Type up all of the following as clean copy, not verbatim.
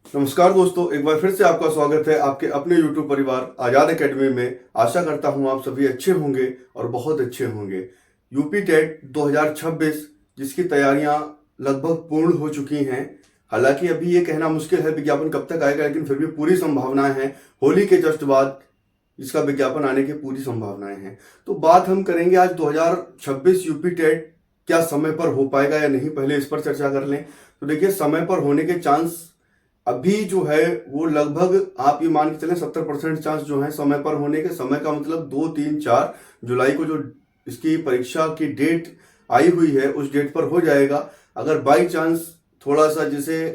नमस्कार दोस्तों, एक बार फिर से आपका स्वागत है आपके अपने YouTube परिवार आज़ाद एकेडमी में। आशा करता हूं आप सभी अच्छे होंगे और बहुत अच्छे होंगे। यूपी टेट 2026 जिसकी तैयारियां लगभग पूर्ण हो चुकी हैं। हालांकि अभी ये कहना मुश्किल है विज्ञापन कब तक आएगा, लेकिन फिर भी पूरी संभावनाएं हैं। होली के जस्ट बाद इसका विज्ञापन आने की पूरी संभावनाएं हैं। तो बात हम करेंगे आज 2026 यूपी टेट क्या समय पर हो पाएगा या नहीं, पहले इस पर चर्चा कर लें। तो देखिए, समय पर होने के चांस अभी जो है वो लगभग आप ये मान के चलें 70% चांस जो है समय पर होने के। समय का मतलब 2, 3, 4 जुलाई को जो इसकी परीक्षा की डेट आई हुई है उस डेट पर हो जाएगा। अगर बाई चांस थोड़ा सा जैसे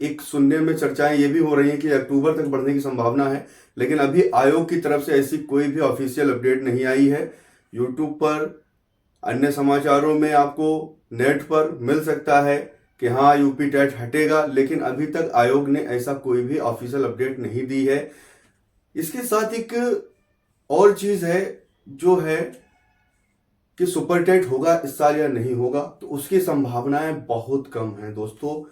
एक सुनने में चर्चाएं ये भी हो रही हैं कि अक्टूबर तक बढ़ने की संभावना है, लेकिन अभी आयोग की तरफ से ऐसी कोई भी ऑफिशियल अपडेट नहीं आई है। यूट्यूब पर, अन्य समाचारों में आपको नेट पर मिल सकता है कि हाँ यूपी टेट हटेगा, लेकिन अभी तक आयोग ने ऐसा कोई भी ऑफिशियल अपडेट नहीं दी है। इसके साथ एक और चीज है जो है कि सुपर टेट होगा इस साल या नहीं होगा, तो उसकी संभावनाएं बहुत कम हैं दोस्तों।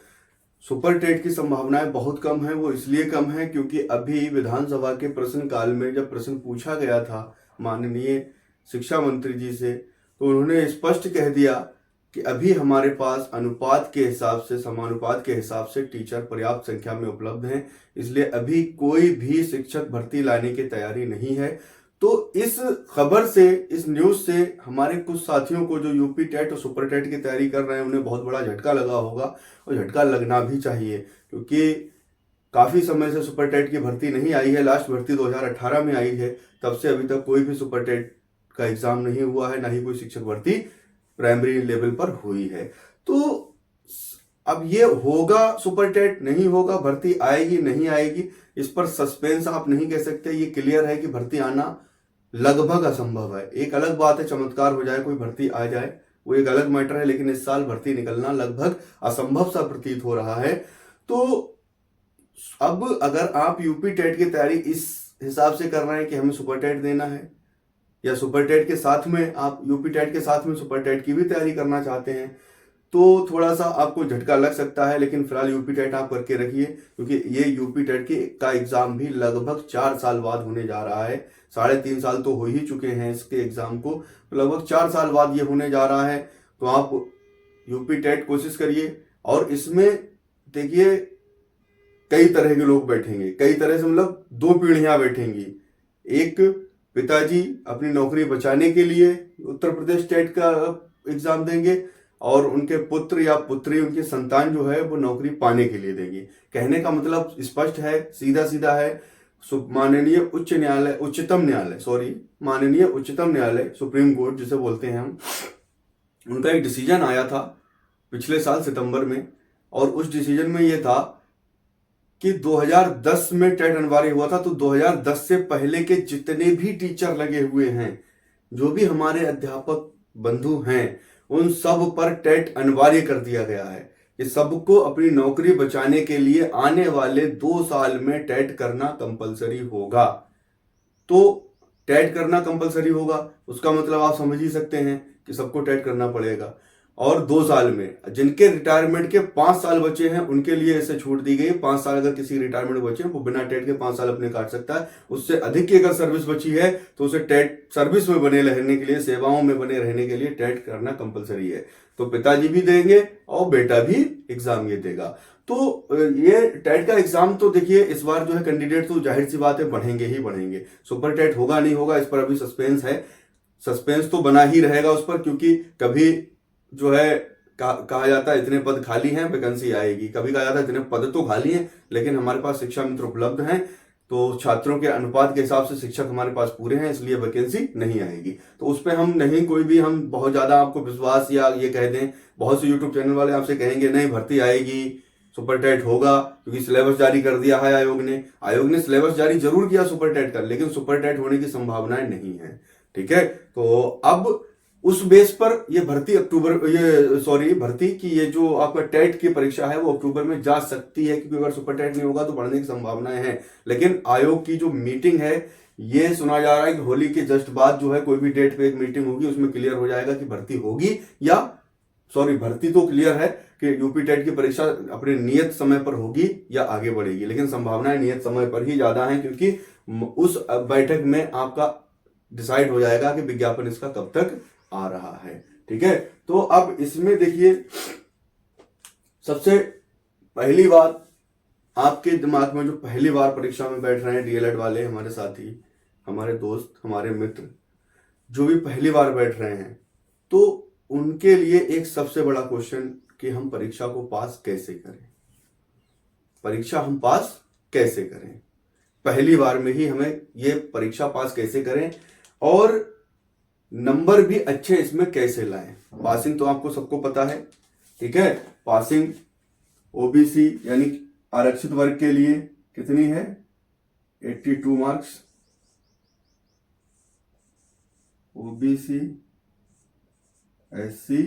सुपर टेट की संभावनाएं बहुत कम है। वो इसलिए कम है क्योंकि अभी विधानसभा के प्रश्न काल में जब प्रश्न पूछा गया था माननीय शिक्षा मंत्री जी से, तो उन्होंने स्पष्ट कह दिया कि अभी हमारे पास अनुपात के हिसाब से, समानुपात के हिसाब से टीचर पर्याप्त संख्या में उपलब्ध हैं, इसलिए अभी कोई भी शिक्षक भर्ती लाने की तैयारी नहीं है। तो इस खबर से, इस न्यूज से हमारे कुछ साथियों को जो यूपी टेट और सुपर टेट की तैयारी कर रहे हैं उन्हें बहुत बड़ा झटका लगा होगा, और झटका लगना भी चाहिए क्योंकि काफी समय से सुपर टेट की भर्ती नहीं आई है। लास्ट भर्ती 2018 में आई है, तब से अभी तक कोई भी सुपर टेट का एग्जाम नहीं हुआ है, ना ही कोई शिक्षक भर्ती प्राइमरी लेवल पर हुई है। तो अब ये होगा सुपर टेट, नहीं होगा, भर्ती आएगी नहीं आएगी, इस पर सस्पेंस आप नहीं कह सकते। ये क्लियर है कि भर्ती आना लगभग असंभव है। एक अलग बात है चमत्कार हो जाए, कोई भर्ती आ जाए, वो एक अलग मैटर है, लेकिन इस साल भर्ती निकलना लगभग असंभव सा प्रतीत हो रहा है। तो अब अगर आप यूपी टेट की तैयारी इस हिसाब से कर रहे हैं कि हमें सुपर टेट देना है, या सुपर टेट के साथ में आप यूपी टेट के साथ में सुपर टेट की भी तैयारी करना चाहते हैं, तो थोड़ा सा आपको झटका लग सकता है। लेकिन फिलहाल यूपी टेट आप करके रखिए, क्योंकि ये यूपी टेट का एग्जाम भी लगभग 4 साल बाद होने जा रहा है। 3.5 साल तो हो ही चुके हैं इसके एग्जाम को, तो लगभग 4 साल बाद ये होने जा रहा है। तो आप यूपी टेट कोशिश करिए। और इसमें देखिए, कई तरह के लोग बैठेंगे, कई तरह से मतलब 2 पीढ़ियां बैठेंगी। एक पिताजी अपनी नौकरी बचाने के लिए उत्तर प्रदेश स्टेट का एग्जाम देंगे, और उनके पुत्र या पुत्री, उनकी संतान जो है वो नौकरी पाने के लिए देंगे। कहने का मतलब स्पष्ट है, सीधा सीधा है। माननीय उच्चतम न्यायालय सुप्रीम कोर्ट जिसे बोलते हैं हम, उनका एक डिसीजन आया था पिछले साल सितंबर में, और उस डिसीजन में ये था कि 2010 में टेट अनिवार्य हुआ था, तो 2010 से पहले के जितने भी टीचर लगे हुए हैं, जो भी हमारे अध्यापक बंधु हैं, उन सब पर टेट अनिवार्य कर दिया गया है कि सबको अपनी नौकरी बचाने के लिए आने वाले 2 साल में टेट करना कंपलसरी होगा। तो टेट करना कंपलसरी होगा, उसका मतलब आप समझ ही सकते हैं कि सबको टेट करना पड़ेगा। और 2 साल में जिनके रिटायरमेंट के 5 साल बचे हैं उनके लिए ऐसे छूट दी गई। 5 साल अगर किसी रिटायरमेंट बचे हैं वो बिना टेट के 5 साल अपने काट सकता है। उससे अधिक की अगर सर्विस बची है तो उसे टेट, सर्विस में बने रहने के लिए, सेवाओं में बने रहने के लिए टेट करना कंपलसरी है। तो पिताजी भी देंगे और बेटा भी एग्जाम ये देगा। तो ये टेट का एग्जाम तो देखिए इस बार जो है कैंडिडेट तो जाहिर सी बात है बढ़ेंगे ही बढ़ेंगे। सुपर टेट होगा नहीं होगा इस पर अभी सस्पेंस है, सस्पेंस तो बना ही रहेगा उस पर, क्योंकि कभी जो है कहा जाता है इतने पद खाली हैं, वैकेंसी आएगी। कभी कहा जाता है इतने पद तो खाली हैं लेकिन हमारे पास शिक्षा मित्र उपलब्ध हैं, तो छात्रों के अनुपात के हिसाब से शिक्षक हमारे पास पूरे हैं, इसलिए वैकेंसी नहीं आएगी। तो उस पर हम नहीं कोई भी हम बहुत ज्यादा आपको विश्वास या ये कह दें, बहुत से यूट्यूब चैनल वाले आपसे कहेंगे नहीं भर्ती आएगी, सुपर टेट होगा, क्योंकि सिलेबस जारी कर दिया है आयोग ने सिलेबस जारी जरूर किया सुपर टेट का, लेकिन सुपर टेट होने की संभावनाएं नहीं है। ठीक है, तो अब उस बेस पर ये भर्ती की ये जो आपका टेट की परीक्षा है वो अक्टूबर में जा सकती है, क्योंकि अगर सुपर टेट नहीं होगा तो बढ़ने की संभावनाएं हैं। लेकिन आयोग की जो मीटिंग है, ये सुना जा रहा है कि होली के जस्ट बाद जो है कोई भी डेट पे एक मीटिंग होगी, उसमें क्लियर हो जाएगा कि भर्ती होगी या सॉरी, भर्ती तो क्लियर है कि यूपी टेट की परीक्षा अपने नियत समय पर होगी या आगे बढ़ेगी, लेकिन संभावनाएं नियत समय पर ही ज्यादा हैं, क्योंकि उस बैठक में आपका डिसाइड हो जाएगा कि विज्ञापन इसका कब तक आ रहा है। ठीक है, तो अब इसमें देखिए, सबसे पहली बात आपके दिमाग में, जो पहली बार परीक्षा में बैठ रहे हैं डीएलएड वाले, हमारे साथी, हमारे दोस्त, हमारे मित्र जो भी पहली बार बैठ रहे हैं, तो उनके लिए एक सबसे बड़ा क्वेश्चन कि हम परीक्षा को पास कैसे करें। परीक्षा हम पास कैसे करें, पहली बार में ही हमें ये परीक्षा पास कैसे करें और नंबर भी अच्छे इसमें कैसे लाएं। पासिंग तो आपको सबको पता है, ठीक है। पासिंग ओबीसी यानी आरक्षित वर्ग के लिए कितनी है, 82 मार्क्स। ओबीसी, एससी,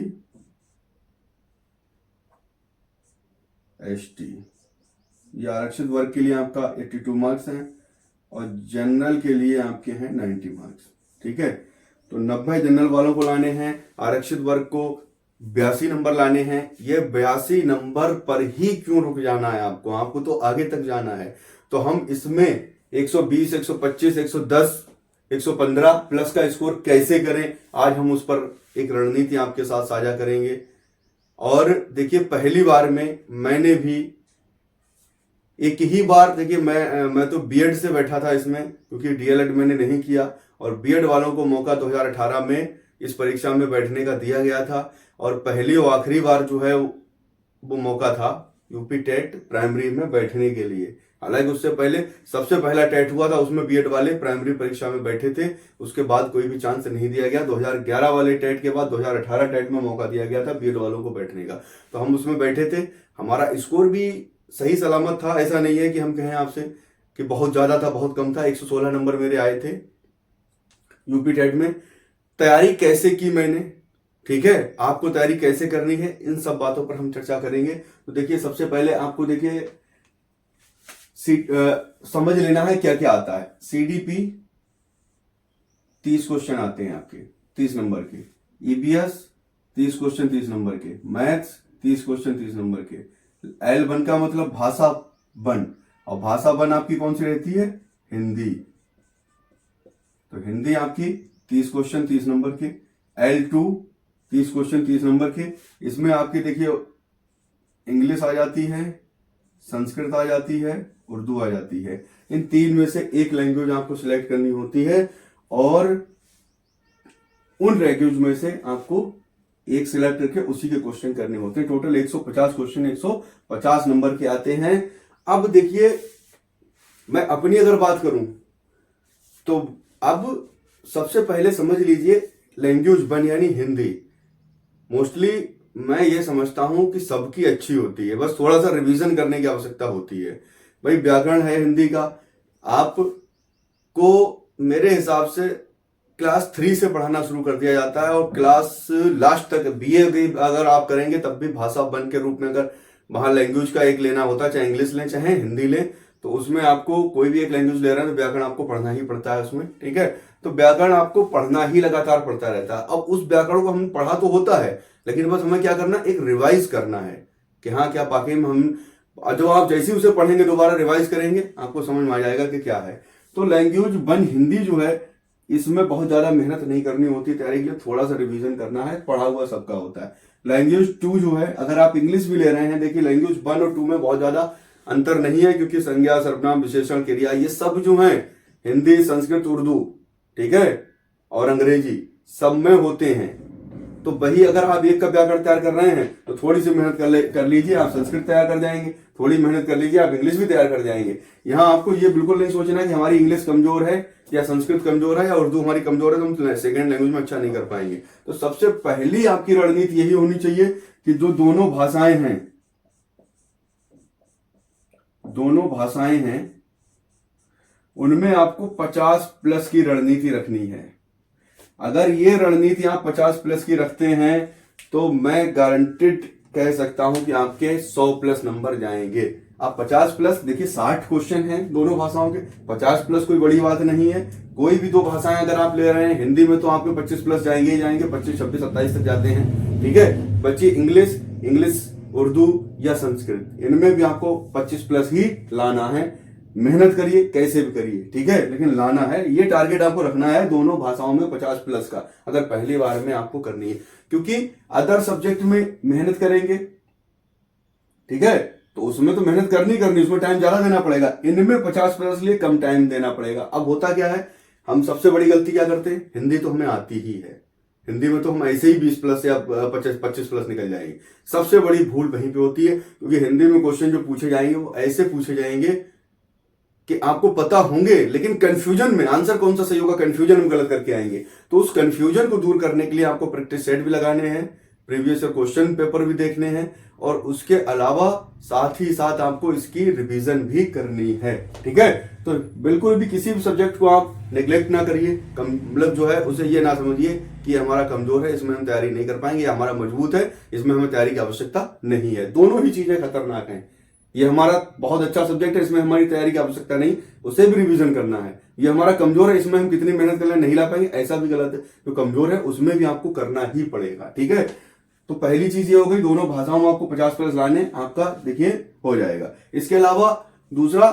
एसटी, ये आरक्षित वर्ग के लिए आपका 82 मार्क्स हैं और जनरल के लिए आपके हैं 90 मार्क्स। ठीक है, तो 90 जनरल वालों को लाने हैं, आरक्षित वर्ग को 82 नंबर लाने हैं। ये 82 नंबर पर ही क्यों रुक जाना है आपको, आपको तो आगे तक जाना है। तो हम इसमें 120, 125, 110, 115 प्लस का स्कोर कैसे करें, आज हम उस पर एक रणनीति आपके साथ साझा करेंगे। और देखिए, पहली बार में मैंने भी एक ही बार, देखिए मैं तो बीएड से बैठा था इसमें, क्योंकि डीएलएड मैंने नहीं किया, और बीएड वालों को मौका 2018 में इस परीक्षा में बैठने का दिया गया था। और पहली और आखिरी बार जो है वो मौका था यूपी टेट प्राइमरी में बैठने के लिए। हालांकि उससे पहले सबसे पहला टेट हुआ था, उसमें बीएड वाले प्राइमरी परीक्षा में बैठे थे, उसके बाद कोई भी चांस नहीं दिया गया। 2011 वाले टेट के बाद 2018 टेट में मौका दिया गया था बीएड वालों को बैठने का, तो हम उसमें बैठे थे। हमारा स्कोर भी सही सलामत था, ऐसा नहीं है कि हम कहें आपसे कि बहुत ज्यादा था बहुत कम था। 116 नंबर मेरे आए थे यूपी टेट में। तैयारी कैसे की मैंने, ठीक है, आपको तैयारी कैसे करनी है, इन सब बातों पर हम चर्चा करेंगे। तो देखिए, सबसे पहले आपको देखिए समझ लेना है क्या क्या आता है। सीडीपी 30 क्वेश्चन आते हैं आपके 30 नंबर के, ईबीएस 30 क्वेश्चन 30 नंबर के, मैथ्स 30 क्वेश्चन 30 नंबर के। L1 का मतलब भाषा वन, और भाषा वन आपकी कौन सी रहती है, हिंदी। तो हिंदी आपकी 30 क्वेश्चन 30 नंबर के। L2 30 क्वेश्चन 30 नंबर के। इसमें आपकी देखिए इंग्लिश आ जाती है, संस्कृत आ जाती है, उर्दू आ जाती है। इन तीन में से एक लैंग्वेज आपको सिलेक्ट करनी होती है, और उन लैंग्वेज में से आपको एक सिलेक्ट करके उसी के क्वेश्चन करने होते हैं। टोटल 150 क्वेश्चन 150 नंबर के आते हैं। अब देखिए, मैं अपनी अगर बात करूं तो अब सबसे पहले समझ लीजिए, लैंग्वेज वन यानी हिंदी मोस्टली मैं ये समझता हूं कि सबकी अच्छी होती है, बस थोड़ा सा रिवीजन करने की आवश्यकता होती है। भाई व्याकरण है हिंदी का, आपको मेरे हिसाब से क्लास 3 से पढ़ाना शुरू कर दिया जाता है, और क्लास लास्ट तक बीए भी अगर आप करेंगे तब भी भाषा वन के रूप में अगर वहां लैंग्वेज का एक लेना होता है, चाहे इंग्लिश लें चाहे हिंदी लें, तो उसमें आपको कोई भी एक लैंग्वेज ले रहे हैं तो व्याकरण आपको पढ़ना ही पड़ता है उसमें। ठीक है, तो व्याकरण आपको पढ़ना ही लगातार पड़ता रहता है। अब उस व्याकरण को हम पढ़ा तो होता है, लेकिन बस हमें क्या करना, एक रिवाइज करना है कि हाँ क्या वाकई में हम, जो आप जैसे उसे पढ़ेंगे दोबारा रिवाइज करेंगे आपको समझ में आ जाएगा कि क्या है। तो लैंग्वेज वन हिंदी जो है, इसमें बहुत ज्यादा मेहनत नहीं करनी होती तैयारी के लिए, थोड़ा सा रिवीजन करना है, पढ़ा हुआ सबका होता है। लैंग्वेज 2 जो है, अगर आप इंग्लिश भी ले रहे हैं, देखिए लैंग्वेज 1 और 2 में बहुत ज्यादा अंतर नहीं है, क्योंकि संज्ञा, सर्वनाम, विशेषण, क्रिया ये सब जो है हिंदी, संस्कृत, उर्दू, ठीक है, और अंग्रेजी सब में होते हैं। तो वही अगर आप एक का व्याकरण तैयार कर रहे हैं तो थोड़ी सी मेहनत कर लीजिए, आप संस्कृत तैयार कर जाएंगे, थोड़ी मेहनत कर लीजिए आप इंग्लिश भी तैयार कर जाएंगे। यहाँ आपको ये बिल्कुल नहीं सोचना है कि हमारी इंग्लिश कमजोर है या संस्कृत कमजोर है या उर्दू हमारी कमजोर है तो हम सेकेंड लैंग्वेज में अच्छा नहीं कर पाएंगे। तो सबसे पहली आपकी रणनीति यही होनी चाहिए कि जो दोनों भाषाएं हैं उनमें आपको 50 प्लस की रणनीति रखनी है। अगर ये रणनीति आप 50 प्लस की रखते हैं तो मैं गारंटेड कह सकता हूं कि आपके 100 प्लस नंबर जाएंगे। आप 50 प्लस, देखिए 60 क्वेश्चन हैं दोनों भाषाओं के, 50 प्लस कोई बड़ी बात नहीं है। कोई भी दो भाषाएं अगर आप ले रहे हैं, हिंदी में तो आपके 25 प्लस जाएंगे ही जाएंगे, 25, 26, 27 तक जाते हैं। ठीक है। बच्चे इंग्लिश उर्दू या संस्कृत, इनमें भी आपको 25 प्लस ही लाना है। मेहनत करिए, कैसे भी करिए, ठीक है, लेकिन लाना है। ये टारगेट आपको रखना है दोनों भाषाओं में 50 प्लस का, अगर पहली बार में आपको करनी है, क्योंकि अदर सब्जेक्ट में मेहनत करेंगे, ठीक है, तो उसमें तो मेहनत करनी, उसमें टाइम ज्यादा देना पड़ेगा। इनमें 50 प्लस लिए कम टाइम देना पड़ेगा। अब होता क्या है, हम सबसे बड़ी गलती क्या करते हैं, हिंदी तो हमें आती ही है, हिंदी में तो हम ऐसे ही 20 प्लस या 25 प्लस निकल जाएंगे। सबसे बड़ी भूल वहीं पे होती है, क्योंकि हिंदी में क्वेश्चन जो पूछे जाएंगे वो ऐसे पूछे जाएंगे कि आपको पता होंगे, लेकिन कंफ्यूजन में आंसर कौन सा सही होगा, कंफ्यूजन में गलत करके आएंगे। तो उस कंफ्यूजन को दूर करने के लिए आपको प्रैक्टिस सेट भी लगाने हैं, प्रीवियस ईयर क्वेश्चन पेपर भी देखने हैं, और उसके अलावा साथ ही साथ आपको इसकी रिवीजन भी करनी है, ठीक है। तो बिल्कुल भी किसी भी सब्जेक्ट को आप नेग्लेक्ट ना करिए, मतलब जो है उसे ये ना समझिए कि हमारा कमजोर है, इसमें हम तैयारी नहीं कर पाएंगे, या हमारा मजबूत है, इसमें हमें तैयारी की आवश्यकता नहीं है। दोनों ही चीजें खतरनाक हैं। ये हमारा बहुत अच्छा सब्जेक्ट है, इसमें हमारी तैयारी की आवश्यकता नहीं, उसे भी रिवीजन करना है। ये हमारा कमजोर है, इसमें हम कितनी मेहनत कर लें नहीं ला पाएंगे, ऐसा भी गलत है। जो कमजोर है उसमें भी आपको करना ही पड़ेगा, ठीक है। तो पहली चीज ये हो गई, दोनों भाषाओं में आपको 50 प्लस लाने, आपका देखिए हो जाएगा। इसके अलावा दूसरा,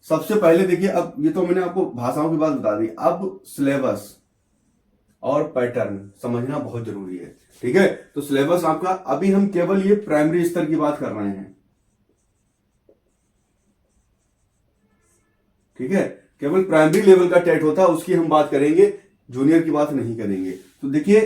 सबसे पहले देखिए, अब ये तो मैंने आपको भाषाओं की बात बता दी, अब सिलेबस और पैटर्न समझना बहुत जरूरी है, ठीक है। तो सिलेबस आपका, अभी हम केवल ये प्राइमरी स्तर की बात कर रहे हैं, ठीक है, केवल प्राइमरी लेवल का टेट होता है, उसकी हम बात करेंगे, जूनियर की बात नहीं करेंगे। तो देखिए,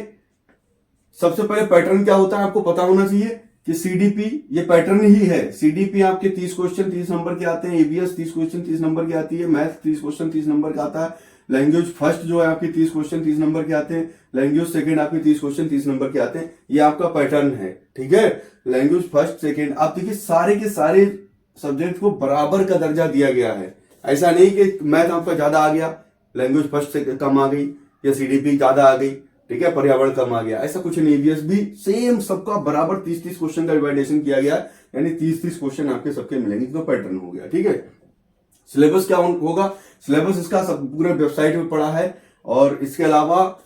सबसे पहले पैटर्न क्या होता है आपको पता होना चाहिए कि सीडीपी ये पैटर्न ही है। सीडीपी आपके 30 क्वेश्चन 30 नंबर के आते हैं, एबीएस 30 क्वेश्चन 30 नंबर की आती है, मैथ 30 क्वेश्चन 30 नंबर का आता है, लैंग्वेज फर्स्ट जो है आपकी 30 क्वेश्चन 30 नंबर के आते हैं, लैंग्वेज सेकंड आपके 30 क्वेश्चन 30 नंबर के आते हैं। ये आपका पैटर्न है, ठीक है। लैंग्वेज फर्स्ट सेकेंड, आप देखिए सारे के सारे सब्जेक्ट को बराबर का दर्जा दिया गया है। ऐसा नहीं कि मैथ आपका ज्यादा आ गया, लैंग्वेज फर्स्ट से कम आ गई, या सीडीपी ज्यादा आ गई, ठीक है, पर्यावरण कम आ गया, ऐसा कुछ नहीं। ईवीएस भी सेम सबका बराबर 30-30 क्वेश्चन का डिवाइडेशन किया गया, यानी 30-30 क्वेश्चन आपके सबके मिलेंगे, तो पैटर्न हो गया, ठीक है। सिलेबस क्या होगा, सिलेबस इसका सब पूरे वेबसाइट में पड़ा है, और इसके अलावा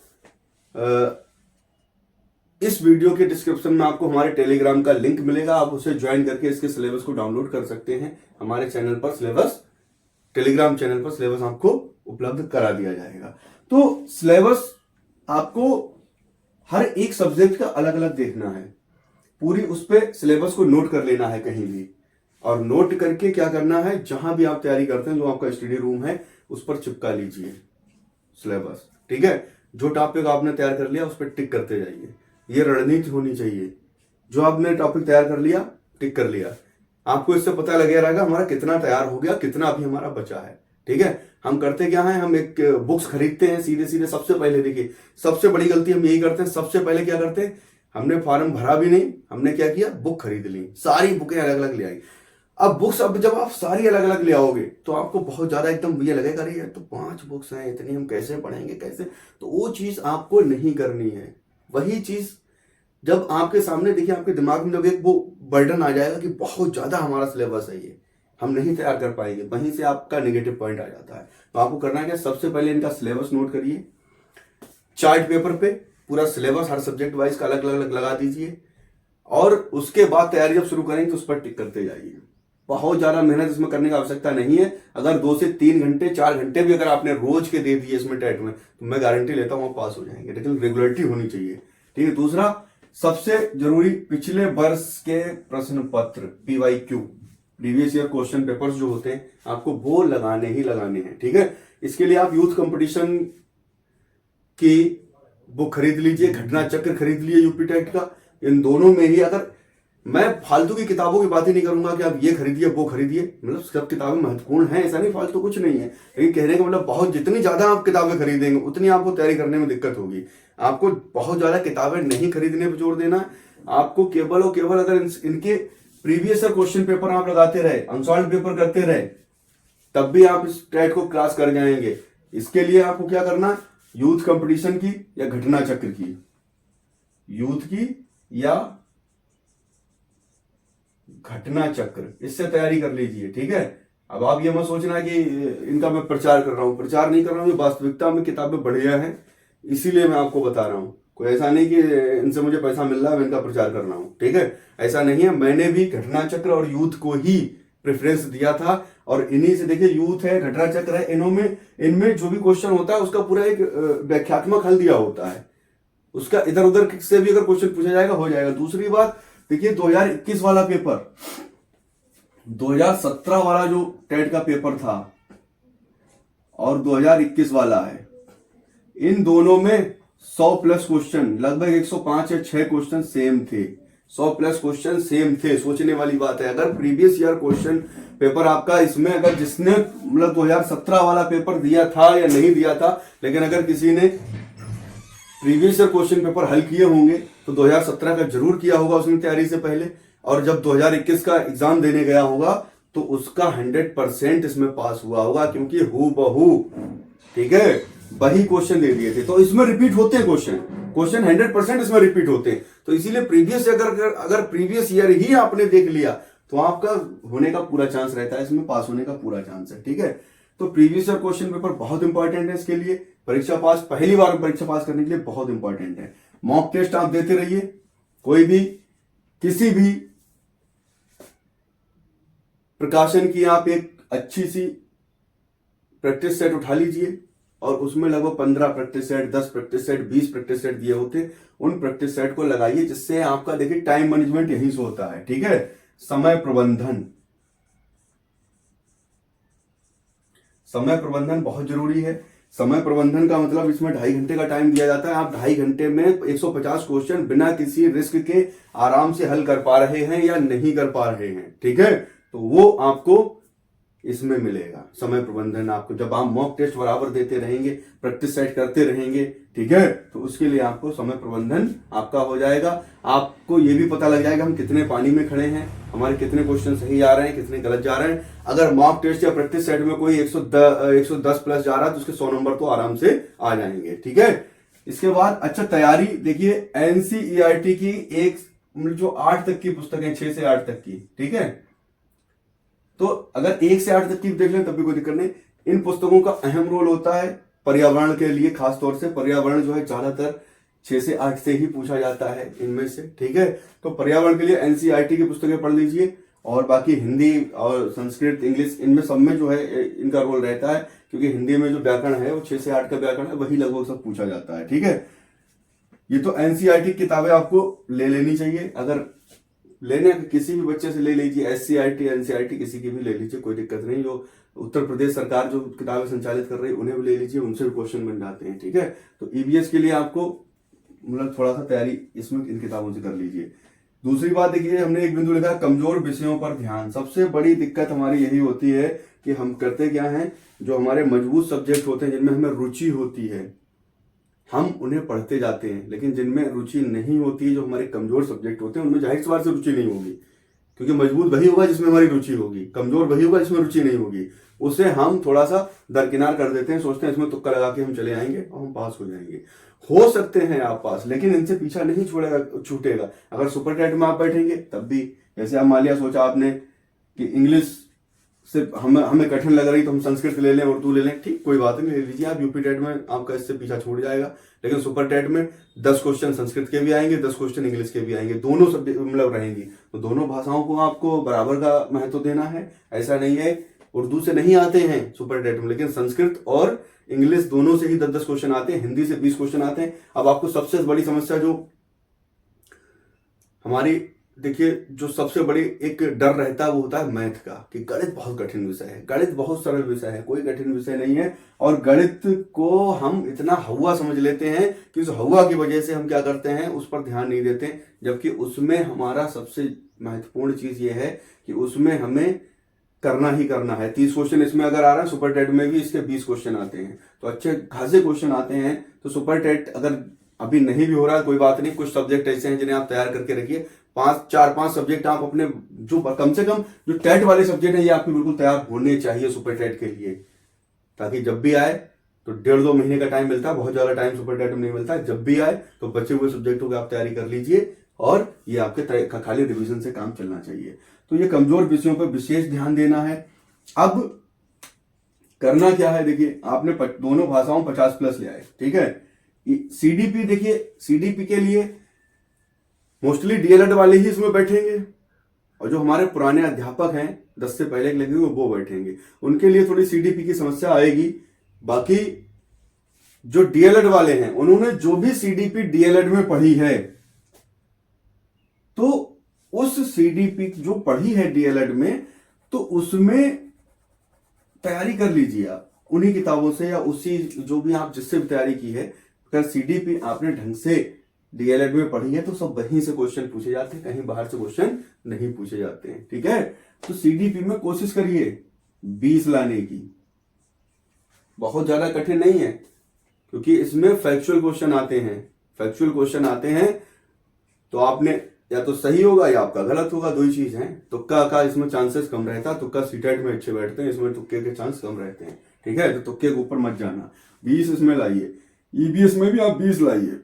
इस वीडियो के डिस्क्रिप्शन में आपको हमारे टेलीग्राम का लिंक मिलेगा, आप उसे ज्वाइन करके इसके सिलेबस को डाउनलोड कर सकते हैं। हमारे चैनल पर सिलेबस, टेलीग्राम चैनल पर सिलेबस आपको उपलब्ध करा दिया जाएगा। तो सिलेबस आपको हर एक सब्जेक्ट का अलग अलग देखना है, पूरी उस पे सिलेबस को नोट कर लेना है कहीं भी, और नोट करके क्या करना है, जहां भी आप तैयारी करते हैं, जो आपका स्टडी रूम है उस पर चिपका लीजिए सिलेबस, ठीक है। जो टॉपिक आपने तैयार कर लिया उस पर टिक करते जाइए, ये रणनीति होनी चाहिए। जो आपने टॉपिक तैयार कर लिया, टिक कर लिया, आपको इससे पता लगे रहेगा हमारा कितना तैयार हो गया, कितना अभी हमारा बचा है, ठीक है। हम करते क्या है, हम एक बुक्स खरीदते हैं सीधे सीधे। सबसे पहले देखिए, सबसे बड़ी गलती हम यही करते हैं, सबसे पहले क्या करते हैं, हमने फॉर्म भरा भी नहीं, हमने क्या किया, बुक खरीद ली, सारी बुकें अलग अलग ले आई। अब बुक्स, अब जब आप सारी अलग अलग ले आओगे तो आपको बहुत ज्यादा एकदम ये लगेगा, अरे यार तो 5 बुक्स हैं, इतनी हम कैसे पढ़ेंगे, कैसे, तो वो चीज आपको नहीं करनी है। वही चीज जब आपके सामने देखिए, आपके दिमाग में जब एक वो बर्डन आ जाएगा कि बहुत ज्यादा हमारा सिलेबस है, ये हम नहीं तैयार कर पाएंगे, वहीं से आपका नेगेटिव पॉइंट आ जाता है। तो आपको करना क्या, सबसे पहले इनका सिलेबस नोट करिए, चार्ट पेपर पे पूरा सिलेबस हर सब्जेक्ट वाइज का अलग अलग लगा दीजिए, और उसके बाद तैयारी जब शुरू करेंगे तो उस पर टिक करते जाइए। बहुत ज्यादा मेहनत इसमें करने की आवश्यकता नहीं है। अगर 2 से 3 घंटे 4 घंटे भी अगर आपने रोज के दे दिए इसमें टेट में, तो मैं गारंटी लेता हूं आप पास हो जाएंगे, लेकिन रेगुलरिटी होनी चाहिए, ठीक है। दूसरा सबसे जरूरी, पिछले वर्ष के प्रश्न पत्र PYQ, previous year question papers जो होते हैं, आपको वो लगाने ही लगाने हैं, ठीक है। इसके लिए आप यूथ कंपटीशन की बुक खरीद लीजिए, घटना चक्र खरीद लीजिए यूपी टेट का। इन दोनों में ही, अगर मैं फालतू की किताबों की बात ही नहीं करूंगा कि आप ये खरीदिए वो खरीदिए, मतलब सब किताबें महत्वपूर्ण हैं, ऐसा नहीं, फालतू कुछ नहीं है, लेकिन कहने का मतलब बहुत, जितनी ज्यादा आप किताबें खरीदेंगे उतनी आपको तैयारी करने में दिक्कत होगी। आपको बहुत ज्यादा किताबें नहीं खरीदने पर जोर देना है, आपको केवल और केवल अगर इनके प्रीवियस क्वेश्चन पेपर आप लगाते रहे, अनसॉल्व पेपर करते रहे, तब भी आप इस टेट को क्रॉस कर जाएंगे। इसके लिए आपको क्या करना, यूथ कंपटीशन की या घटना चक्र की, यूथ की या घटना चक्र, इससे तैयारी कर लीजिए, ठीक है। अब आप ये मत सोचना कि इनका मैं प्रचार कर रहा हूं, प्रचार नहीं कर रहा हूं, ये वास्तविकता में किताबें बढ़िया हैं, इसीलिए मैं आपको बता रहा हूं। कोई ऐसा नहीं कि इनसे मुझे पैसा मिल रहा है मैं इनका प्रचार कर रहा हूँ, ठीक है, ऐसा नहीं है। मैंने भी घटना चक्र और यूथ को ही प्रेफरेंस दिया था, और इन्हीं से देखिए यूथ है, घटना चक्र है, इनमें जो भी क्वेश्चन होता है उसका पूरा एक व्याख्यात्मक हल दिया होता है, उसका इधर उधर से भी अगर क्वेश्चन पूछा जाएगा हो जाएगा। दूसरी बात देखिए 2021 वाला पेपर, 2017 वाला जो टेट का पेपर था और 2021 वाला है, इन दोनों में 100 प्लस क्वेश्चन, लगभग 105 या 6 क्वेश्चन सेम थे, 100 प्लस क्वेश्चन सेम थे। सोचने वाली बात है, अगर प्रीवियस ईयर क्वेश्चन पेपर आपका इसमें, अगर जिसने मतलब 2017 वाला पेपर दिया था या नहीं दिया था, लेकिन अगर किसी ने प्रीवियस ईयर क्वेश्चन पेपर हल किए होंगे तो 2017 का जरूर किया होगा उसने तैयारी से पहले, और जब 2021 का एग्जाम देने गया होगा तो उसका 100% इसमें पास हुआ होगा, क्योंकि हूबहू, ठीक है, वही क्वेश्चन दे दिए थे। तो इसमें रिपीट होते हैं क्वेश्चन 100% इसमें रिपीट होते हैं। तो इसीलिए प्रीवियस अगर प्रीवियस ईयर ही आपने देख लिया तो आपका होने का पूरा चांस रहता है, इसमें पास होने का पूरा चांस है, ठीक है। तो प्रीवियस ईयर क्वेश्चन पेपर बहुत इंपॉर्टेंट है इसके लिए, परीक्षा पास, पहली बार परीक्षा पास करने के लिए बहुत इंपॉर्टेंट है। मॉक टेस्ट आप देते रहिए, कोई भी किसी भी प्रकाशन की आप एक अच्छी सी प्रैक्टिस सेट उठा लीजिए, और उसमें लगभग 15 practice set, 10 practice set, 20 practice set दिए होते, उन प्रैक्टिस सेट को लगाइए, जिससे आपका देखिए टाइम मैनेजमेंट यहीं से होता है, ठीक है। समय प्रबंधन बहुत जरूरी है। समय प्रबंधन का मतलब इसमें 2.5 घंटे का टाइम दिया जाता है, आप 2.5 घंटे में 150 क्वेश्चन बिना किसी रिस्क के आराम से हल कर पा रहे हैं या नहीं कर पा रहे हैं, ठीक है, तो वो आपको इसमें मिलेगा। समय प्रबंधन आपको, जब आप मॉक टेस्ट बराबर देते रहेंगे, प्रैक्टिस सेट करते रहेंगे, ठीक है, तो उसके लिए आपको समय प्रबंधन आपका हो जाएगा। आपको ये भी पता लग जाएगा हम कितने पानी में खड़े हैं, हमारे कितने क्वेश्चन सही आ रहे हैं, कितने गलत जा रहे हैं। अगर मॉक टेस्ट या प्रैक्टिस सेट में कोई 110 प्लस जा रहा है तो उसके 100 नंबर तो आराम से आ जाएंगे, ठीक है। इसके बाद अच्छा तैयारी देखिए, एनसीईआरटी की एक जो 8 तक की पुस्तकें, 6 से 8 तक की, ठीक है, तो अगर 1 से 8 तक की देख लें तब भी कोई दिक्कत नहीं। इन पुस्तकों का अहम रोल होता है पर्यावरण के लिए, खासतौर से पर्यावरण जो है ज्यादातर 6 से 8 से ही पूछा जाता है इनमें से, ठीक है। तो पर्यावरण के लिए एनसीईआरटी की पुस्तकें पढ़ लीजिए, और बाकी हिंदी और संस्कृत, इंग्लिश, इनमें सब में जो है इनका रोल रहता है, क्योंकि हिंदी में जो व्याकरण है वो 6 से 8 का व्याकरण है, वही लगभग सब पूछा जाता है, ठीक है। ये तो एनसीईआरटी किताबें आपको ले लेनी चाहिए, अगर लेने किसी भी बच्चे से ले लीजिए, एससीईआरटी, एनसीईआरटी किसी की भी ले लीजिए, कोई दिक्कत नहीं। जो उत्तर प्रदेश सरकार जो किताबें संचालित कर रही है उन्हें भी ले लीजिए, उनसे भी क्वेश्चन बन जाते हैं, ठीक है। तो ईवीएस के लिए आपको मतलब थोड़ा सा तैयारी इसमें इन किताबों से कर लीजिए। दूसरी बात देखिए, हमने एक बिंदु लिखा कमजोर विषयों पर ध्यान। सबसे बड़ी दिक्कत हमारी यही होती है कि हम करते क्या है, जो हमारे मजबूत सब्जेक्ट होते हैं, जिनमें हमें रुचि होती है, हम उन्हें पढ़ते जाते हैं, लेकिन जिनमें रुचि नहीं होती, जो हमारे कमजोर सब्जेक्ट होते हैं, उनमें जाहिर सी बात से रुचि नहीं होगी, क्योंकि मजबूत वही होगा जिसमें हमारी रुचि होगी, कमजोर वही होगा जिसमें रुचि नहीं होगी। उसे हम थोड़ा सा दरकिनार कर देते हैं, सोचते हैं इसमें तुक्का लगा के हम चले आएंगे और हम पास हो जाएंगे। हो सकते हैं आप पास, लेकिन इनसे पीछा नहीं छूटेगा। अगर सुपर टेट में आप बैठेंगे तब भी, जैसे आप मान लिया सोचा आपने कि इंग्लिश से हमें कठिन लग रही तो हम संस्कृत ले लें, उर्दू ले लें, ठीक, कोई बात नहीं, ले लीजिए आप। यूपी टेट में आपका इससे पीछा छूट जाएगा। लेकिन सुपर टेट में 10 क्वेश्चन संस्कृत के भी आएंगे, 10 क्वेश्चन इंग्लिश के भी आएंगे, दोनों सब्जेक्ट मतलब रहेंगी, तो दोनों भाषाओं को आपको बराबर का महत्व देना है। ऐसा नहीं है उर्दू से नहीं आते हैं सुपर टेट में, लेकिन संस्कृत और इंग्लिश दोनों से ही 10-10 क्वेश्चन आते हैं, हिंदी से 20 क्वेश्चन आते हैं। अब आपको सबसे बड़ी समस्या जो हमारी देखिए, जो सबसे बड़ी एक डर रहता है वो होता है मैथ का, कि गणित बहुत कठिन विषय है। गणित बहुत सरल विषय है, कोई कठिन विषय नहीं है, और गणित को हम इतना हवा समझ लेते हैं कि उस हवा की वजह से हम क्या करते हैं, उस पर ध्यान नहीं देते, जबकि उसमें हमारा सबसे महत्वपूर्ण चीज ये है कि उसमें हमें करना ही करना है। 30 क्वेश्चन इसमें अगर आ रहा है, सुपर टेट में भी इसके 20 क्वेश्चन आते हैं, तो अच्छे खासे क्वेश्चन आते हैं। तो सुपर टेट अगर अभी नहीं भी हो रहा है कोई बात नहीं, कुछ सब्जेक्ट ऐसे हैं जिन्हें आप तैयार करके रखिए। 4-5 सब्जेक्ट आप अपने, जो कम से कम जो टेट वाले सब्जेक्ट है, ये आपके बिल्कुल तैयार होने चाहिए सुपर टेट के लिए, ताकि जब भी आए तो 1.5-2 महीने का टाइम मिलता है, बहुत ज्यादा टाइम सुपर टेट में नहीं मिलता है। जब भी आए तो बचे हुए सब्जेक्टों की आप तैयारी कर लीजिए, और ये आपके खाली रिवीजन से काम चलना चाहिए। तो ये कमजोर विषयों पर विशेष ध्यान देना है। अब करना क्या है, देखिए आपने दोनों भाषाओं 50 प्लस ले आए, ठीक है, सीडीपी देखिए, सीडीपी के लिए मोस्टली डीएलएड वाले ही इसमें बैठेंगे, और जो हमारे पुराने अध्यापक हैं 10 से पहले के लगे हुए वो बैठेंगे, उनके लिए थोड़ी सीडीपी की समस्या आएगी। बाकी जो डीएलएड वाले हैं उन्होंने जो भी सीडीपी डीएलएड में पढ़ी है, तो उस सीडीपी जो पढ़ी है डीएलएड में, तो उसमें तैयारी कर लीजिए आप उन्हीं किताबों से, या उसी जो भी आप जिससे भी तैयारी की है। अगर सीडीपी आपने ढंग से डीएलएड में पढ़ी है तो सब वहीं से क्वेश्चन पूछे जाते हैं, कहीं बाहर से क्वेश्चन नहीं पूछे जाते हैं। ठीक है, तो सीडीपी में कोशिश करिए 20 लाने की, बहुत ज्यादा कठिन नहीं है, क्योंकि इसमें फैक्चुअल क्वेश्चन आते हैं। फैक्चुअल क्वेश्चन आते हैं तो आपने या तो सही होगा या आपका गलत होगा, दो ही चीज है। तुक्का का इसमें चांसेस कम रहता है, तुक्का सीटेट में अच्छे बैठते हैं, इसमें तुक्के के चांस कम रहते हैं। ठीक है, तो तुक्के के ऊपर मत जाना। 20 इसमें लाइए, ईबीएस में भी आप 20 लाइए,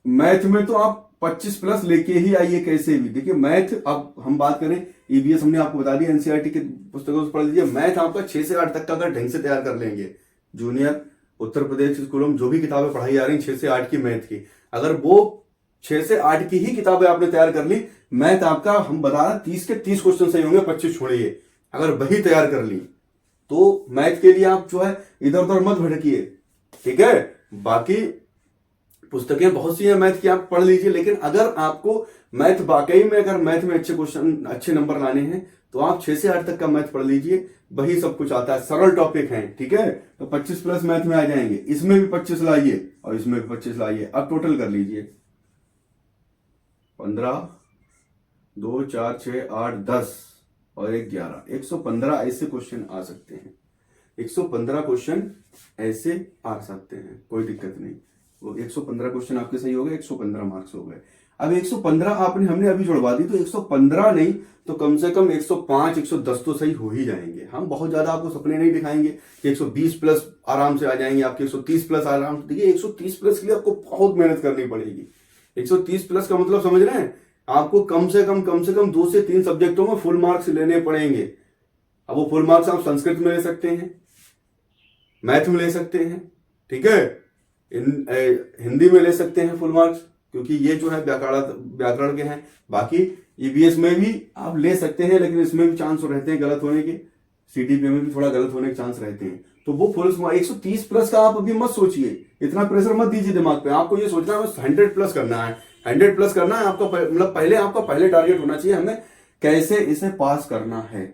मैथ में तो आप 25 प्लस लेके ही आइए कैसे भी। देखिए मैथ, अब हम बात करें ईबीएस, हमने आपको बता दिया एनसीईआरटी की पुस्तकों से पढ़ लीजिए। मैथ आपका 6 से 8 तक का अगर ढंग से तैयार कर लेंगे, जूनियर उत्तर प्रदेश स्कूलों में जो भी किताबें पढ़ाई जा रही 6 से 8 की मैथ की, अगर वो 6 से 8 की ही किताबें आपने तैयार कर ली, मैथ आपका हम बता रहे 30 के 30 क्वेश्चन सही होंगे, 25 छोड़िए। अगर वही तैयार कर ली तो मैथ के लिए आप जो है इधर उधर मत भटकिए। ठीक है, बाकी पुस्तकें बहुत सी हैं मैथ की, आप पढ़ लीजिए। लेकिन अगर आपको मैथ वाकई में, अगर मैथ में अच्छे क्वेश्चन, अच्छे नंबर लाने हैं, तो आप 6 से 8 तक का मैथ पढ़ लीजिए, वही सब कुछ आता है, सरल टॉपिक है। ठीक है, तो 25 प्लस मैथ में आ जाएंगे। इसमें भी 25 लाइए और इसमें भी 25 लाइए। अब टोटल कर लीजिए 15, 2, 4, 6, 8, 10 और 1, 11, 115 ऐसे क्वेश्चन आ सकते हैं। 115 क्वेश्चन ऐसे आ सकते हैं, कोई दिक्कत नहीं। वो 115 क्वेश्चन आपके सही हो गए, 115 मार्क्स हो गए। अब 115 हमने अभी जुड़वा दी, तो 115 नहीं तो कम से कम 105, 110 तो सही हो ही जाएंगे। हम बहुत ज्यादा आपको सपने नहीं दिखाएंगे कि 120 प्लस आराम से आ जाएंगे, आपके 130 प्लस आराम से। देखिए 130 प्लस के लिए आपको बहुत मेहनत करनी पड़ेगी। 130 प्लस का मतलब समझ रहे हैं, आपको कम से कम 2 से 3 सब्जेक्टों में फुल मार्क्स लेने पड़ेंगे। अब वो फुल मार्क्स आप संस्कृत में ले सकते हैं, मैथ में ले सकते हैं, ठीक है, हिंदी में ले सकते हैं फुल मार्क्स, क्योंकि ये जो है व्याकरण के हैं। बाकी ईवीएस में भी आप ले सकते हैं, लेकिन इसमें भी चांस रहते हैं गलत होने के, सीडीपी में भी थोड़ा गलत होने के चांस रहते हैं। तो वो फुल 130 प्लस का आप अभी मत सोचिए, इतना प्रेशर मत दीजिए दिमाग पे। आपको ये सोचना है 100 प्लस करना है, 100 प्लस करना है आपका, मतलब पहले आपका पहले टारगेट होना चाहिए हमें कैसे इसे पास करना है।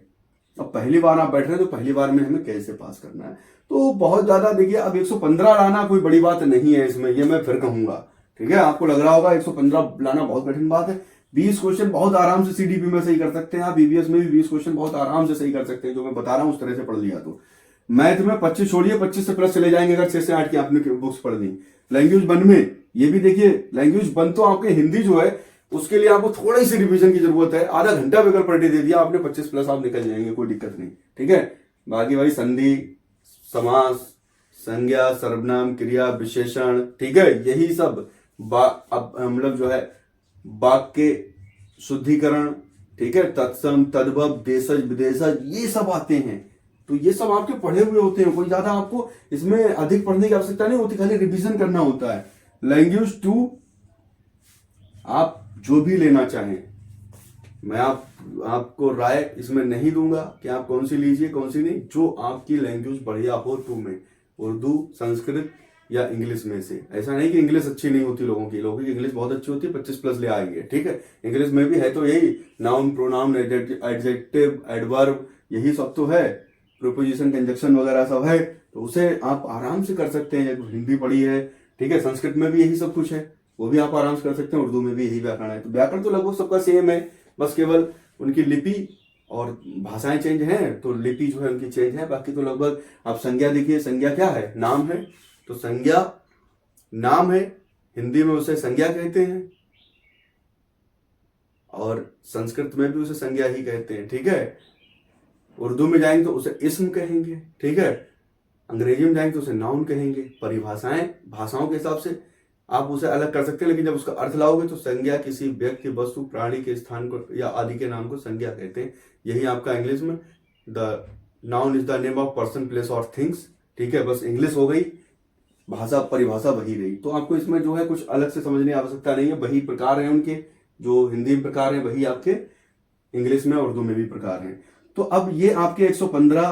अब पहली बार आप बैठ रहे हैं तो पहली बार में हमें कैसे पास करना है। तो बहुत ज्यादा देखिए, अब 115 लाना कोई बड़ी बात नहीं है इसमें, ये मैं फिर कहूंगा। ठीक है, आपको लग रहा होगा 115 लाना बहुत कठिन बात है। 20 क्वेश्चन बहुत आराम से सीडीपी में सही कर सकते हैं आप, ईवीएस में भी 20 क्वेश्चन बहुत आराम से सही कर सकते हैं, जो मैं बता रहा हूं उस तरह से पढ़ लिया तो। मैथ में 25 छोड़िए, 25 से प्लस चले जाएंगे अगर 6 से 8 की आपने बुक्स पढ़ ली। लैंग्वेज वन में ये भी देखिए, लैंग्वेज वन तो आपके हिंदी जो है उसके लिए आपको थोड़ी सी रिवीजन की जरूरत है। आधा घंटा भी अगर पर डे दे दिया आपने, 25 प्लस आप निकल जाएंगे, कोई दिक्कत नहीं। ठीक है, बाकी भाई संधि, समास, संज्ञा, सर्वनाम, क्रिया, विशेषण, ठीक है, यही सब अब मतलब जो है वाक्य शुद्धिकरण, ठीक है, तत्सम, तद्भव, देशज, विदेशज, ये सब आते हैं। तो ये सब आपके पढ़े हुए होते हैं, कोई ज्यादा आपको इसमें अधिक पढ़ने की आवश्यकता नहीं होती, खाली रिवीजन करना होता है। लैंग्वेज 2 आप जो भी लेना चाहें, मैं आपको राय इसमें नहीं दूंगा कि आप कौन सी लीजिए कौन सी नहीं, जो आपकी लैंग्वेज बढ़िया हो 2 में, उर्दू, संस्कृत या इंग्लिश में से। ऐसा नहीं कि इंग्लिश अच्छी नहीं होती लोगों की इंग्लिश बहुत अच्छी होती है, 25 प्लस ले आएंगे। ठीक है, इंग्लिश में भी है तो यही नाउन, प्रोनाउन, एडजेक्टिव, एडवर्ब, यही सब तो है, प्रीपोजिशन, कंजक्शन वगैरह सब है, तो उसे आप आराम से कर सकते हैं। हिंदी पढ़ी है, ठीक है, संस्कृत में भी यही सब कुछ है, वो भी आप आराम से कर सकते हैं। उर्दू में भी यही व्याकरण है। तो व्याकरण तो लगभग सबका सेम है, बस केवल उनकी लिपि और भाषाएं चेंज हैं, तो लिपि जो है उनकी चेंज है। बाकी तो लगभग आप संज्ञा देखिए, संज्ञा क्या है, नाम है, तो संज्ञा नाम है, हिंदी में उसे संज्ञा कहते हैं, और संस्कृत में भी उसे संज्ञा ही कहते हैं। ठीक है, उर्दू में जाएंगे तो उसे इस्म कहेंगे, ठीक है, अंग्रेजी में जाएंगे तो उसे नाउन कहेंगे। परिभाषाएं भाषाओं के हिसाब से आप उसे अलग कर सकते हैं, लेकिन जब उसका अर्थ लाओगे तो संज्ञा किसी व्यक्ति, वस्तु, प्राणी के स्थान को या आदि के नाम को संज्ञा कहते हैं। यही आपका इंग्लिश में the noun is the name of person, place और थिंग्स। ठीक है, बस इंग्लिश हो गई। भाषा परिभाषा वही रही। तो आपको इसमें जो है कुछ अलग से समझने की आवश्यकता नहीं है, वही प्रकार हैं उनके, जो हिंदी में प्रकार हैं वही आपके इंग्लिश में उर्दू में भी प्रकार हैं। तो अब ये आपके 115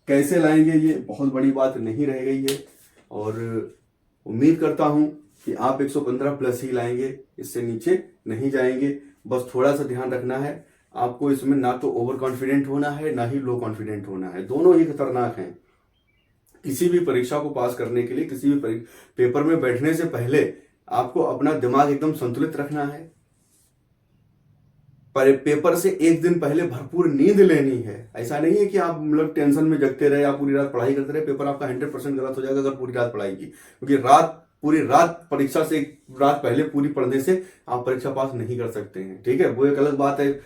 कैसे लाएंगे, ये बहुत बड़ी बात नहीं रह गई है, और उम्मीद करता हूं कि आप 115 प्लस ही लाएंगे, इससे नीचे नहीं जाएंगे। बस थोड़ा सा ध्यान रखना है आपको, इसमें ना तो ओवर कॉन्फिडेंट होना है ना ही लो कॉन्फिडेंट होना है, दोनों ही खतरनाक हैं। किसी भी परीक्षा को पास करने के लिए, किसी भी पेपर में बैठने से पहले आपको अपना दिमाग एकदम संतुलित रखना है। पर पेपर से एक दिन पहले भरपूर नींद लेनी है। ऐसा नहीं है कि आप मतलब टेंशन में जगते रहे, आप पूरी रात पढ़ाई करते रहे, पेपर आपका 100% गलत हो जाएगा अगर पूरी रात पढ़ाई की, क्योंकि पूरी रात परीक्षा से एक रात पहले पूरी पढ़ने से आप परीक्षा पास नहीं कर सकते हैं। ठीक है, वो एक अलग बात है,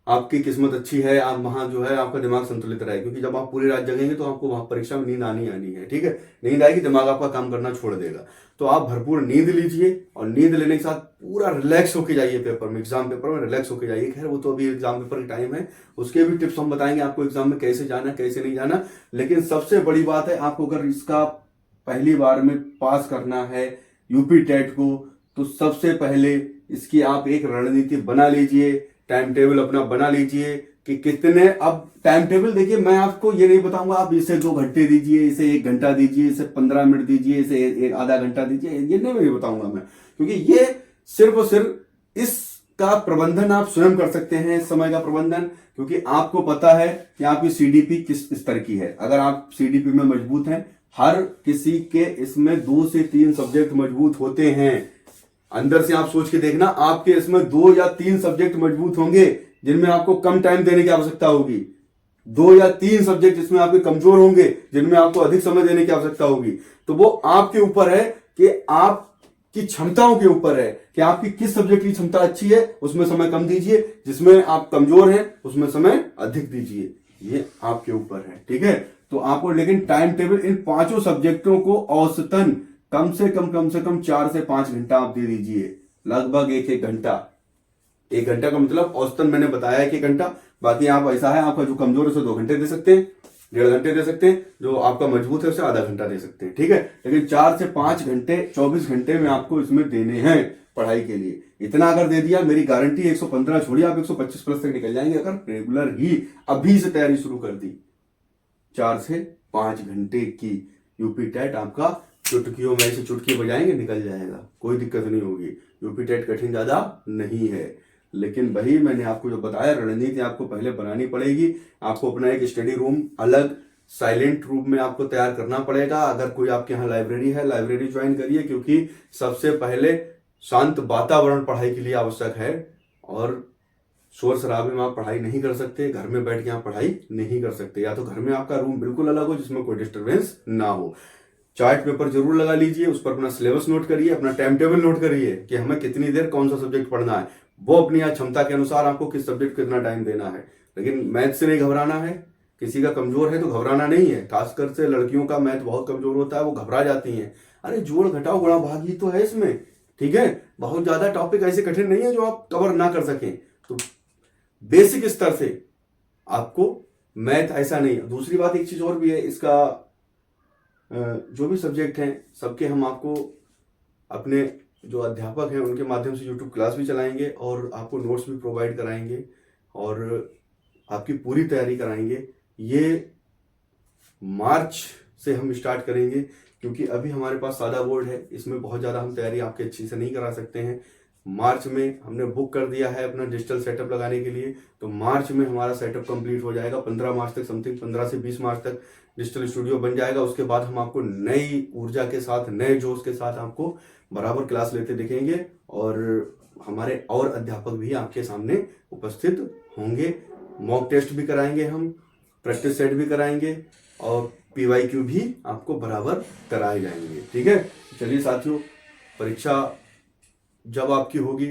आपकी किस्मत अच्छी है, आप वहां जो है आपका दिमाग संतुलित रहे, क्योंकि जब आप पूरी रात जगेंगे तो आपको वहां परीक्षा में नींद आनी है। ठीक है, नींद आएगी, दिमाग आपका काम करना छोड़ देगा। तो आप भरपूर नींद लीजिए, और नींद लेने के साथ पूरा रिलैक्स होके जाइए पेपर में, एग्जाम पेपर में रिलैक्स होके जाइए। खैर वो तो अभी एग्जाम पेपर का टाइम है, उसके भी टिप्स हम बताएंगे आपको, एग्जाम में कैसे जाना कैसे नहीं जाना। लेकिन सबसे बड़ी बात है, आपको अगर इसका पहली बार में पास करना है यूपी टेट को, तो सबसे पहले इसकी आप एक रणनीति बना लीजिए, टाइम टेबल अपना बना लीजिए कि कितने। अब टाइम टेबल देखिए, मैं आपको ये नहीं बताऊंगा आप इसे 2 घंटे दीजिए, इसे 1 घंटा दीजिए, इसे 15 मिनट दीजिए, इसे एक आधा घंटा दीजिए, ये नहीं बताऊंगा मैं, क्योंकि ये सिर्फ और सिर्फ इसका प्रबंधन आप स्वयं कर सकते हैं, समय का प्रबंधन, क्योंकि आपको पता है कि आपकी सीडीपी किस स्तर की है। अगर आप सीडीपी में मजबूत हैं, हर किसी के इसमें 2 से 3 सब्जेक्ट मजबूत होते हैं। अंदर से आप सोच के देखना, आपके इसमें 2 या 3 सब्जेक्ट मजबूत होंगे जिनमें आपको कम टाइम देने की आवश्यकता होगी, 2 या 3 सब्जेक्ट इसमें आपके कमजोर होंगे जिनमें आपको अधिक समय देने की आवश्यकता होगी। तो वो आपके ऊपर है कि आपकी क्षमताओं के ऊपर है कि आपकी किस सब्जेक्ट की क्षमता अच्छी है, उसमें समय कम दीजिए, जिसमें आप कमजोर हैं उसमें समय अधिक दीजिए, ये आपके ऊपर है। ठीक है, तो आपको लेकिन टाइम टेबल इन 5 सब्जेक्टों को औसतन कम से कम 4 से 5 घंटा आप दे दीजिए, लगभग 1 घंटा। 1 घंटा का मतलब औसतन मैंने बताया है 1 घंटा, बाकी आप ऐसा है आपका जो कमजोर है उसे 2 घंटे दे सकते हैं, 1.5 घंटे दे सकते हैं, जो आपका मजबूत है उसे आधा घंटा दे सकते हैं। ठीक है, लेकिन 4 से 5 घंटे 24 घंटे में आपको इसमें देने हैं पढ़ाई के लिए। इतना अगर दे दिया, मेरी गारंटी 115 छोड़िए, आप 125 प्लस तक निकल जाएंगे अगर रेगुलर ही अभी से तैयारी शुरू कर दी। 4 से 5 घंटे की यूपी टेट आपका चुटकियों में से चुटकी बजाएंगे निकल जाएगा, कोई दिक्कत नहीं होगी। यूपी टेट कठिन ज्यादा नहीं है, लेकिन वही मैंने आपको जो बताया, रणनीति आपको पहले बनानी पड़ेगी। आपको अपना एक स्टडी रूम अलग साइलेंट रूम में आपको तैयार करना पड़ेगा। अगर कोई आपके यहाँ लाइब्रेरी है, लाइब्रेरी ज्वाइन करिए, क्योंकि सबसे पहले शांत वातावरण पढ़ाई के लिए आवश्यक है, और शोर शराबे में आप पढ़ाई नहीं कर सकते, घर में बैठ के आप पढ़ाई नहीं कर सकते। या तो घर में आपका रूम बिल्कुल अलग हो जिसमें कोई डिस्टर्बेंस ना हो। चार्ट पेपर जरूर लगा लीजिए, उस पर अपना सिलेबस नोट करिए, अपना टाइम टेबल नोट करिए कि हमें कितनी देर कौन सा सब्जेक्ट पढ़ना है, वो अपनी क्षमता के अनुसार आपको किस सब्जेक्ट को कितना टाइम देना है। लेकिन मैथ से नहीं घबराना है, किसी का कमजोर है तो घबराना नहीं है, खासकर से लड़कियों का मैथ बहुत कमजोर होता है, वो घबरा जाती हैं। अरे जोड़ घटाओ गुणा भाग ही तो है इसमें। ठीक है, बहुत ज्यादा टॉपिक ऐसे कठिन नहीं है जो आप कवर ना कर सकें। तो बेसिक स्तर से आपको मैथ ऐसा नहीं है। दूसरी बात एक चीज और भी है, इसका जो भी सब्जेक्ट हैं सबके हम आपको अपने जो अध्यापक हैं उनके माध्यम से यूट्यूब क्लास भी चलाएंगे, और आपको नोट्स भी प्रोवाइड कराएंगे, और आपकी पूरी तैयारी कराएंगे। ये मार्च से हम स्टार्ट करेंगे, क्योंकि अभी हमारे पास सादा बोर्ड है, इसमें बहुत ज़्यादा हम तैयारी आपके अच्छी से नहीं करा सकते हैं। मार्च में हमने बुक कर दिया है अपना डिजिटल सेटअप लगाने के लिए, तो मार्च में हमारा सेटअप कंप्लीट हो जाएगा। 15 मार्च तक समथिंग, 15 से 20 मार्च तक डिजिटल स्टूडियो बन जाएगा। उसके बाद हम आपको नई ऊर्जा के साथ, नए जोश के साथ आपको बराबर क्लास लेते दिखेंगे, और हमारे और अध्यापक भी आपके सामने उपस्थित होंगे। मॉक टेस्ट भी कराएंगे हम, प्रैक्टिस सेट भी कराएंगे, और PYQ भी आपको बराबर कराए जाएंगे। ठीक है, चलिए साथियों, परीक्षा जब आपकी होगी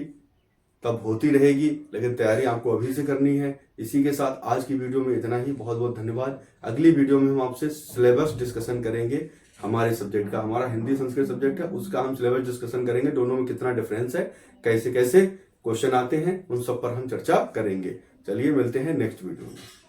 तब होती रहेगी, लेकिन तैयारी आपको अभी से करनी है। इसी के साथ आज की वीडियो में इतना ही, बहुत बहुत धन्यवाद। अगली वीडियो में हम आपसे सिलेबस डिस्कशन करेंगे हमारे सब्जेक्ट का, हमारा हिंदी संस्कृत सब्जेक्ट है, उसका हम सिलेबस डिस्कशन करेंगे, दोनों में कितना डिफरेंस है, कैसे कैसे क्वेश्चन आते हैं, उन सब पर हम चर्चा करेंगे। चलिए मिलते हैं नेक्स्ट वीडियो में।